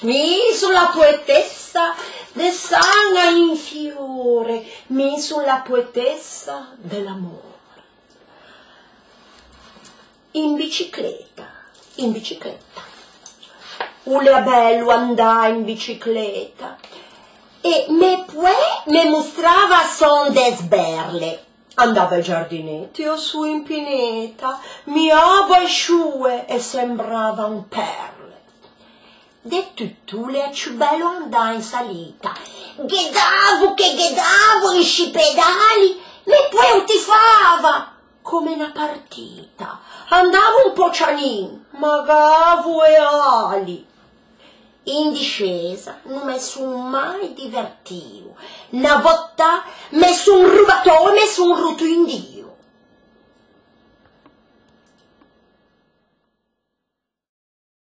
Mi sulla poetessa de sana in fiore, mi sulla poetessa dell'amore. In bicicletta, in bicicletta. Ule bello andà in bicicletta e me mostrava son des berle. Andava ai giardinetti o su in pineta, miava i sciue e sembrava un perle. De tutto le più bello andà in salita, ghedavo in sci pedali, me poi tifava come una partita. Andavo un po' cianin, magavo e ali. In discesa non mi son mai divertito. Una volta mi son rubato e mi son rotto in Dio.